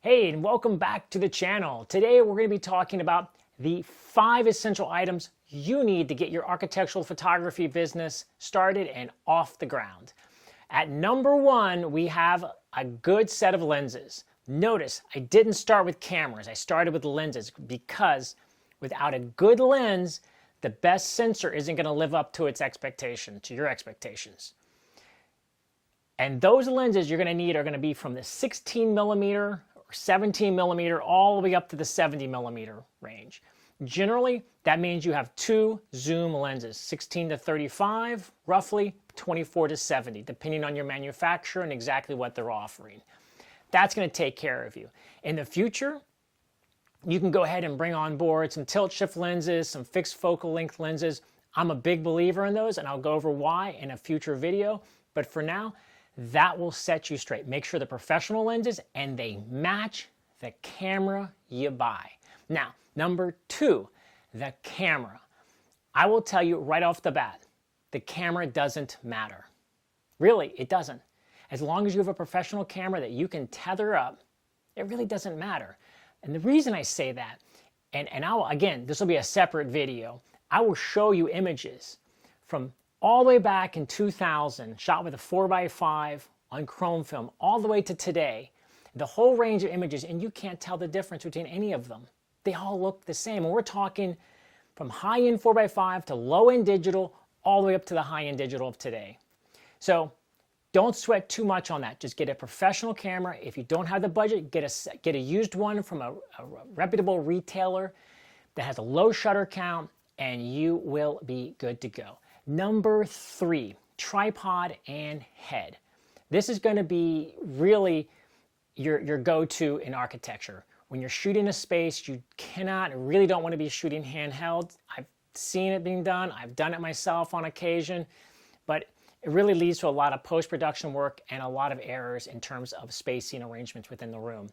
Hey, and welcome back to the channel. Today we're going to be talking about the 5 essential items you need to get your architectural photography business started and off the ground. At number 1, we have a good set of lenses. Notice I didn't start with cameras. I started with lenses because without a good lens, the best sensor isn't going to live up to its expectation, to your expectations. And those lenses you're going to need are going to be from the 16 millimeter or 17 millimeter all the way up to the 70 millimeter range. Generally, that means you have 2 zoom lenses, 16 to 35, roughly 24 to 70, depending on your manufacturer and exactly what they're offering. That's going to take care of you. In the future, you can go ahead and bring on board some tilt shift lenses, some fixed focal length lenses. I'm a big believer in those, and I'll go over why in a future video. But for now, that will set you straight. Make sure they're professional lenses and they match the camera you buy. Now, number 2, the camera. I will tell you right off the bat, the camera doesn't matter. Really, it doesn't. As long as you have a professional camera that you can tether up, it really doesn't matter. And the reason I say that, and I will, again, this will be a separate video, I will show you images from all the way back in 2000, shot with a 4x5 on chrome film, all the way to today, the whole range of images, and you can't tell the difference between any of them. They all look the same. And we're talking from high-end 4x5 to low-end digital, all the way up to the high-end digital of today. So don't sweat too much on that. Just get a professional camera. If you don't have the budget, get a used one from a reputable retailer that has a low shutter count, and you will be good to go. Number 3, tripod and head. This is going to be really your go-to in architecture. When you're shooting a space, you really don't want to be shooting handheld. I've seen it being done. I've done it myself on occasion, but it really leads to a lot of post-production work and a lot of errors in terms of spacing arrangements within the room.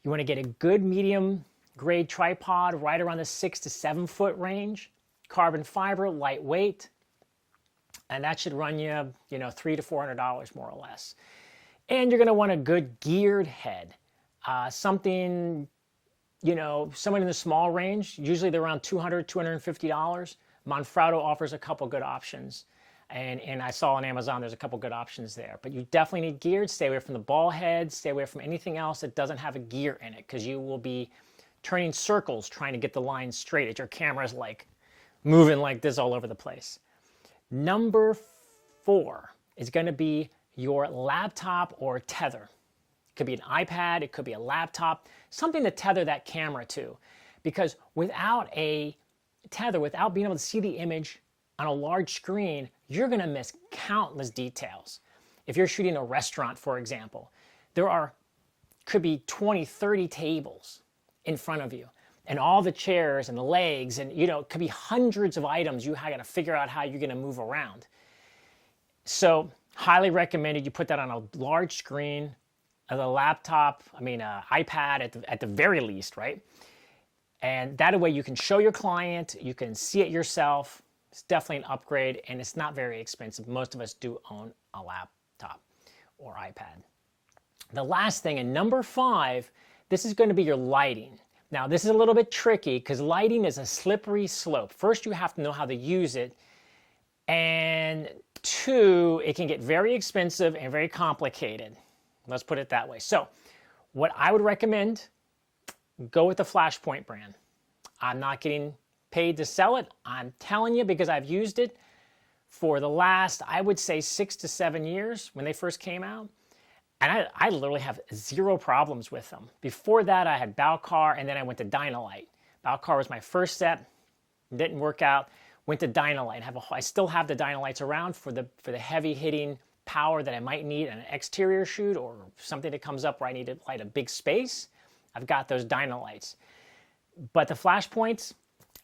You want to get a good medium grade tripod right around the 6 to 7 foot range, carbon fiber, lightweight, and that should run you, $300 to $400 more or less. And you're going to want a good geared head. Something, someone in the small range, usually they're around $200, $250. Manfrotto offers a couple good options. And I saw on Amazon there's a couple good options there. But you definitely need geared. Stay away from the ball head. Stay away from anything else that doesn't have a gear in it, because you will be turning circles trying to get the line straight as your camera's like moving like this all over the place. Number 4 is going to be your laptop or tether. It could be an iPad, it could be a laptop, something to tether that camera to. Because without a tether, without being able to see the image on a large screen, you're going to miss countless details. If you're shooting a restaurant, for example, could be 20, 30 tables in front of you, and all the chairs and the legs, and it could be hundreds of items you got to figure out how you're going to move around. So highly recommended you put that on a large screen, a laptop, iPad at the very least, right? And that way you can show your client, you can see it yourself. It's definitely an upgrade, and it's not very expensive. Most of us do own a laptop or iPad. The last thing, and number 5, this is going to be your lighting. Now, this is a little bit tricky because lighting is a slippery slope. First, you have to know how to use it. And 2, it can get very expensive and very complicated. Let's put it that way. So, what I would recommend, go with the Flashpoint brand. I'm not getting paid to sell it. I'm telling you because I've used it for the last, I would say, 6 to 7 years when they first came out. And I literally have 0 problems with them. Before that, I had Balcar, and then I went to Dynalite. Balcar was my first set. Didn't work out. Went to Dynalite. I still have the Dynalites around for the heavy-hitting power that I might need in an exterior shoot or something that comes up where I need to light a big space. I've got those Dynalites. But the Flashpoints,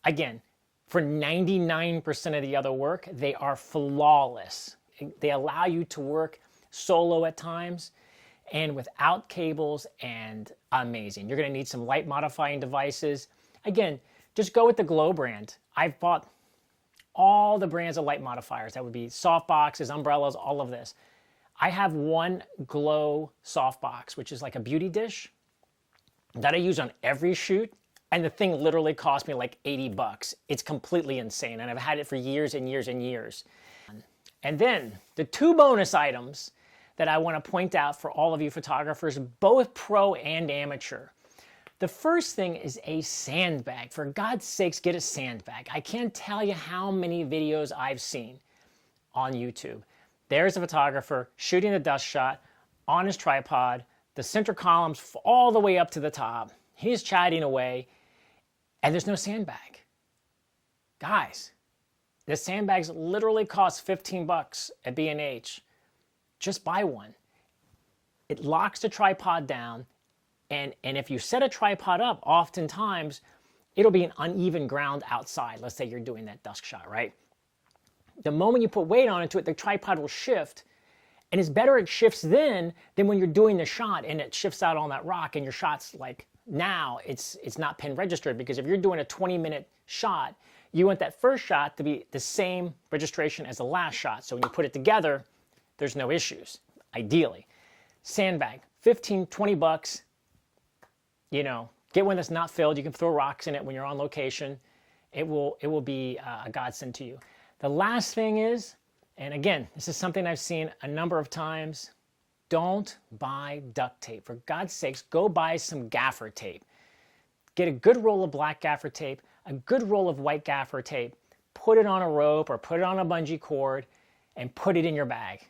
again, for 99% of the other work, they are flawless. They allow you to work solo at times and without cables, and amazing. You're going to need some light modifying devices. Again, just go with the Glow brand. I've bought all the brands of light modifiers. That would be softboxes, umbrellas, all of this. I have one Glow softbox, which is like a beauty dish. that I use on every shoot, and the thing literally cost me like 80 bucks. It's completely insane, and I've had it for years and years and years. And then the 2 bonus items that I want to point out for all of you photographers, both pro and amateur. The first thing is a sandbag. For God's sakes, get a sandbag. I can't tell you how many videos I've seen on YouTube. There's a photographer shooting a dust shot on his tripod, the center columns all the way up to the top. He's chatting away, and there's no sandbag. Guys, the sandbags literally cost 15 bucks at B&H. Just buy one. It locks the tripod down, and if you set a tripod up, oftentimes it'll be an uneven ground outside. Let's say you're doing that dusk shot, right? The moment you put weight onto it, the tripod will shift, and it's better it shifts then than when you're doing the shot and it shifts out on that rock and your shot's like, now it's not pin registered, because if you're doing a 20-minute shot, you want that first shot to be the same registration as the last shot. So when you put it together, there's no issues, ideally. Sandbag, 15, 20 bucks. You know, get one that's not filled. You can throw rocks in it when you're on location. It will be a godsend to you. The last thing is, and again, this is something I've seen a number of times, don't buy duct tape. For God's sakes, go buy some gaffer tape. Get a good roll of black gaffer tape, a good roll of white gaffer tape, put it on a rope or put it on a bungee cord, and put it in your bag.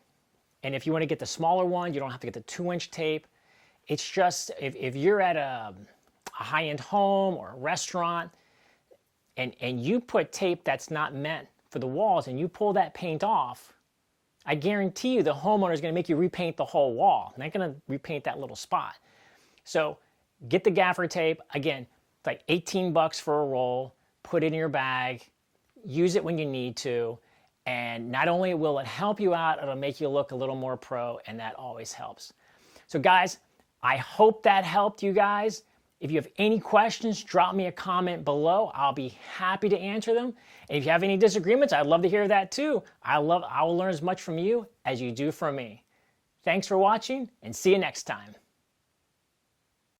And if you want to get the smaller one, you don't have to get the 2-inch tape. It's just, if you're at a high-end home or a restaurant, and you put tape that's not meant for the walls and you pull that paint off, I guarantee you the homeowner is going to make you repaint the whole wall. They're not going to repaint that little spot. So get the gaffer tape. Again, it's like 18 bucks for a roll. Put it in your bag. Use it when you need to. And not only will it help you out, it'll make you look a little more pro, and that always helps. So guys, I hope that helped you guys. If you have any questions, drop me a comment below. I'll be happy to answer them. And if you have any disagreements, I'd love to hear that too. I will learn as much from you as you do from me. Thanks for watching, and see you next time.